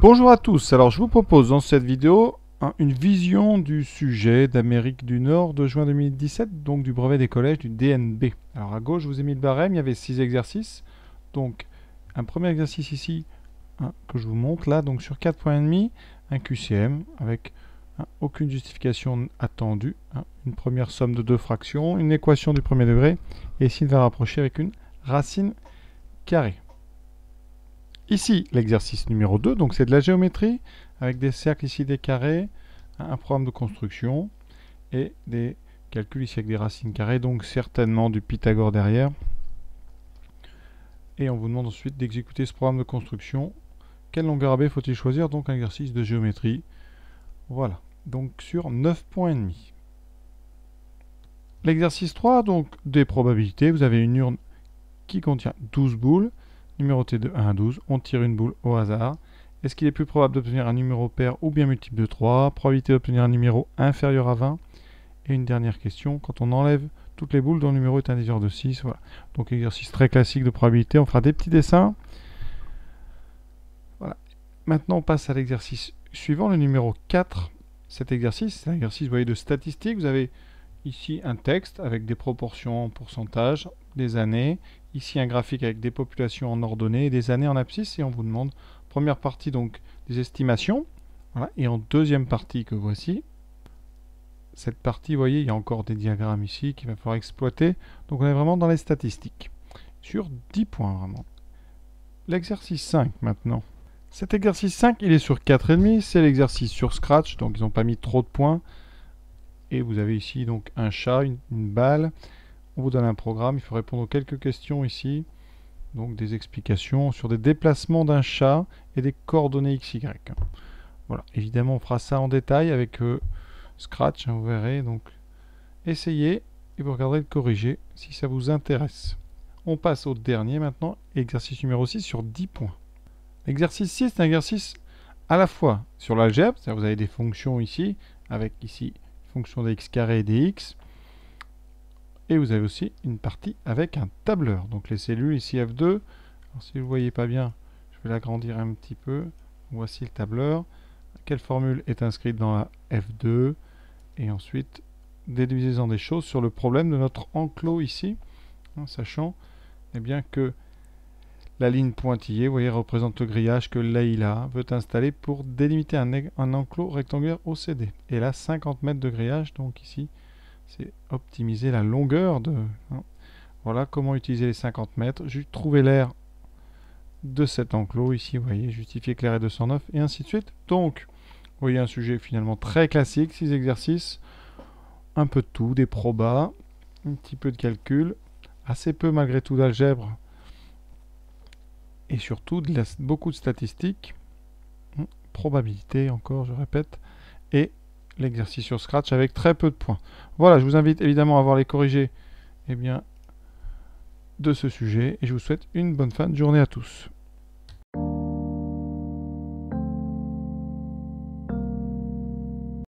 Bonjour à tous, alors je vous propose dans cette vidéo une vision du sujet d'Amérique du Nord de juin 2017, donc du brevet des collèges du DNB. Alors à gauche, je vous ai mis le barème, il y avait 6 exercices. Donc un premier exercice ici que je vous montre là, donc sur 4 points et demi, un QCM avec aucune justification attendue, une première somme de deux fractions, une équation du premier degré, et ici une valeur rapprochée avec une racine carrée. Ici, l'exercice numéro 2, donc c'est de la géométrie, avec des cercles ici, des carrés, un programme de construction, et des calculs ici avec des racines carrées, donc certainement du Pythagore derrière. Et on vous demande ensuite d'exécuter ce programme de construction. Quelle longueur AB faut-il choisir? Donc un exercice de géométrie. Voilà, donc sur 9 points et demi. L'exercice 3, donc des probabilités, vous avez une urne qui contient 12 boules, numéroté de 1 à 12, on tire une boule au hasard. Est-ce qu'il est plus probable d'obtenir un numéro pair ou bien multiple de 3? Probabilité d'obtenir un numéro inférieur à 20. Et une dernière question, quand on enlève toutes les boules dont le numéro est indiviseur de 6, voilà. Donc exercice très classique de probabilité, on fera des petits dessins. Voilà. Maintenant on passe à l'exercice suivant, le numéro 4. Cet exercice, c'est un exercice, vous voyez, de statistiques. Vous avez ici un texte avec des proportions en pourcentage, des années. Ici un graphique avec des populations en ordonnée et des années en abscisse. Et on vous demande, première partie donc des estimations. Voilà. Et en deuxième partie que voici, cette partie, vous voyez, il y a encore des diagrammes ici qu'il va falloir exploiter. Donc on est vraiment dans les statistiques. Sur 10 points vraiment. L'exercice 5 maintenant. Cet exercice 5, il est sur 4,5. C'est l'exercice sur Scratch, donc ils n'ont pas mis trop de points. Et vous avez ici donc un chat, une balle. On vous donne un programme, il faut répondre aux quelques questions ici. Donc des explications sur des déplacements d'un chat et des coordonnées XY. Voilà, évidemment on fera ça en détail avec Scratch, vous verrez. Donc essayez et vous regarderez le corriger si ça vous intéresse. On passe au dernier maintenant, exercice numéro 6 sur 10 points. L'exercice 6, c'est un exercice à la fois sur l'algèbre, c'est-à-dire vous avez des fonctions ici, avec ici fonction des x carré et des x. Et vous avez aussi une partie avec un tableur. Donc les cellules ici F2. Alors si vous ne voyez pas bien, je vais l'agrandir un petit peu. Voici le tableur. Quelle formule est inscrite dans la F2? Et ensuite, déduisez-en des choses sur le problème de notre enclos ici. Sachant bien que la ligne pointillée, vous voyez, représente le grillage que Leïla veut installer pour délimiter un enclos rectangulaire OCD. Et là, 50 mètres de grillage, donc ici, c'est optimiser la longueur de... Voilà comment utiliser les 50 mètres. Trouver l'air de cet enclos, ici, vous voyez, justifier que l'air est 209, et ainsi de suite. Donc, vous voyez un sujet finalement très classique, 6 exercices, un peu de tout, des probas, un petit peu de calcul, assez peu malgré tout d'algèbre, et surtout beaucoup de statistiques, probabilité encore, je répète, et l'exercice sur Scratch avec très peu de points. Voilà, je vous invite évidemment à voir les corrigés de ce sujet, et je vous souhaite une bonne fin de journée à tous.